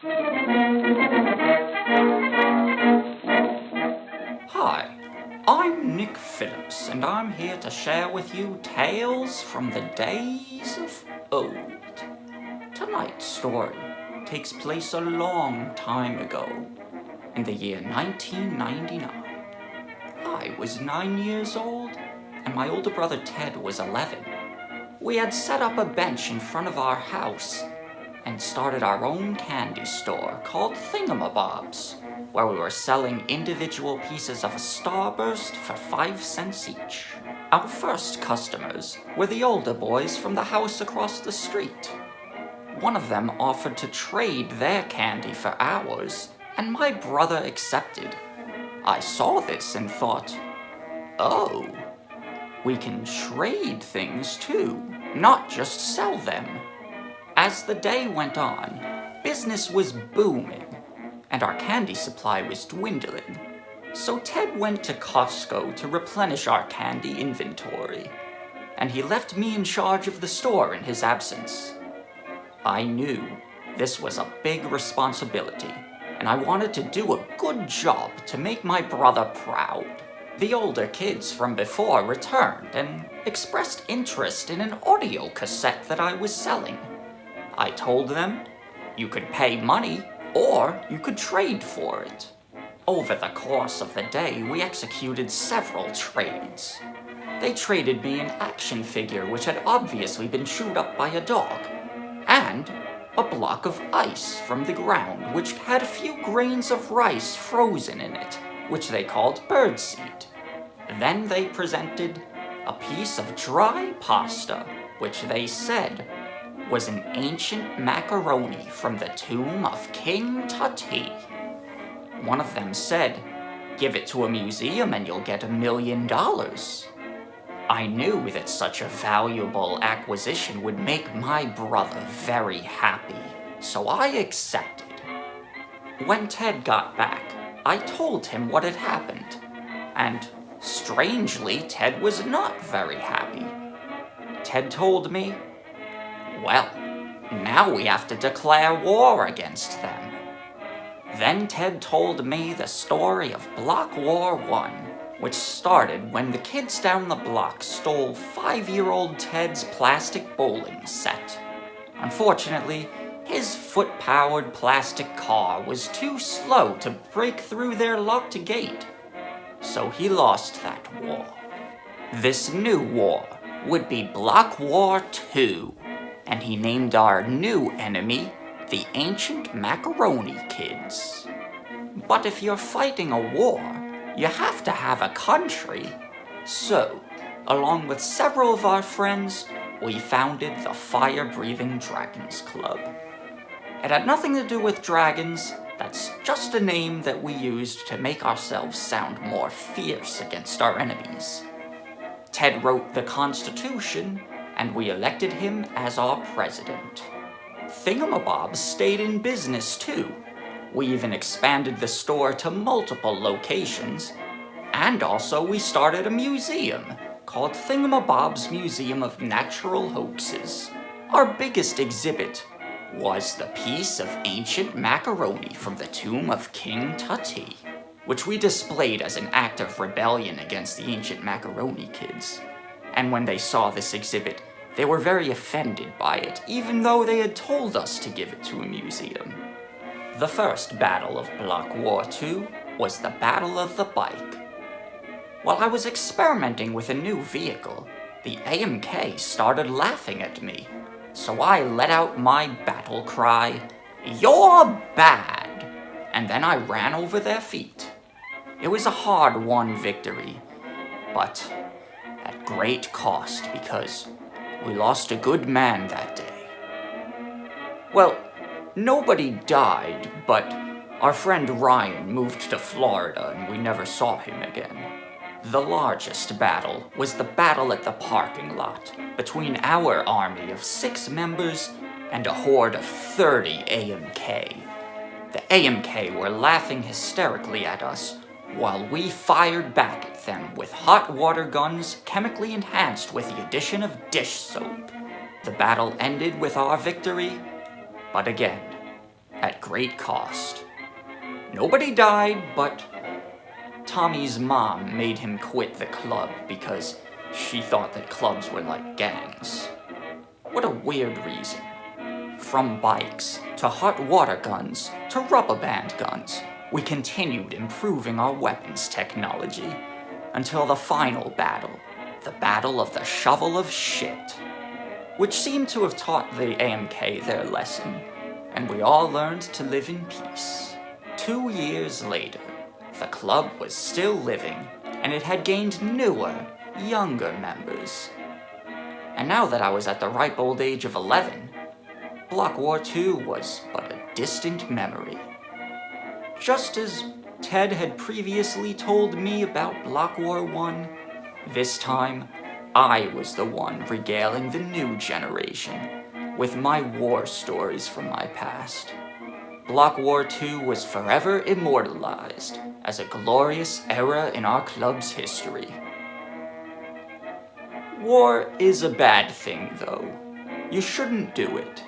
Hi, I'm Nick Phillips, and I'm here to share with you tales from the days of old. Tonight's story takes place a long time ago, in the year 1999. I was 9 years old, and my older brother Ted was 11. We had set up a bench in front of our house and started our own candy store called Thingamabobs, where we were selling individual pieces of a Starburst for 5 cents each. Our first customers were the older boys from the house across the street. One of them offered to trade their candy for ours, and my brother accepted. I saw this and thought, oh, we can trade things too, not just sell them. As the day went on, business was booming, and our candy supply was dwindling. So Ted went to Costco to replenish our candy inventory, and he left me in charge of the store in his absence. I knew this was a big responsibility, and I wanted to do a good job to make my brother proud. The older kids from before returned and expressed interest in an audio cassette that I was selling. I told them, you could pay money, or you could trade for it. Over the course of the day, we executed several trades. They traded me an action figure which had obviously been chewed up by a dog, and a block of ice from the ground which had a few grains of rice frozen in it, which they called birdseed. Then they presented a piece of dry pasta, which they said was an ancient macaroni from the tomb of King Tutty. One of them said, give it to a museum and you'll get $1 million. I knew that such a valuable acquisition would make my brother very happy, so I accepted. When Ted got back, I told him what had happened, and strangely, Ted was not very happy. Ted told me, well, now we have to declare war against them. Then Ted told me the story of Block War I, which started when the kids down the block stole 5-year-old Ted's plastic bowling set. Unfortunately, his foot-powered plastic car was too slow to break through their locked gate, so he lost that war. This new war would be Block War II, and he named our new enemy the Ancient Macaroni Kids. But if you're fighting a war, you have to have a country. So, along with several of our friends, we founded the Fire-Breathing Dragons Club. It had nothing to do with dragons, that's just a name that we used to make ourselves sound more fierce against our enemies. Ted wrote the Constitution, and we elected him as our president. Thingamabobs stayed in business too. We even expanded the store to multiple locations, and also we started a museum called Thingamabob's Museum of Natural Hoaxes. Our biggest exhibit was the piece of ancient macaroni from the tomb of King Tutty, which we displayed as an act of rebellion against the ancient macaroni kids. And when they saw this exhibit, they were very offended by it, even though they had told us to give it to a museum. The first battle of Block War II was the Battle of the Bike. While I was experimenting with a new vehicle, the AMK started laughing at me, so I let out my battle cry, "You're bad!" and then I ran over their feet. It was a hard-won victory, but at great cost because we lost a good man that day. Well, nobody died, but our friend Ryan moved to Florida and we never saw him again. The largest battle was the battle at the parking lot between our army of 6 members and a horde of 30 AMK. The AMK were laughing hysterically at us while we fired back at them with hot water guns chemically enhanced with the addition of dish soap. The battle ended with our victory, but again, at great cost. Nobody died, but Tommy's mom made him quit the club because she thought that clubs were like gangs. What a weird reason. From bikes, to hot water guns, to rubber band guns, we continued improving our weapons technology until the final battle, the Battle of the Shovel of Shit, which seemed to have taught the AMK their lesson, and we all learned to live in peace. 2 years later, the club was still living, and it had gained newer, younger members. And now that I was at the ripe old age of 11, Block War II was but a distant memory. Just as Ted had previously told me about Block War I, this time I was the one regaling the new generation with my war stories from my past. Block War II was forever immortalized as a glorious era in our club's history. War is a bad thing, though. You shouldn't do it.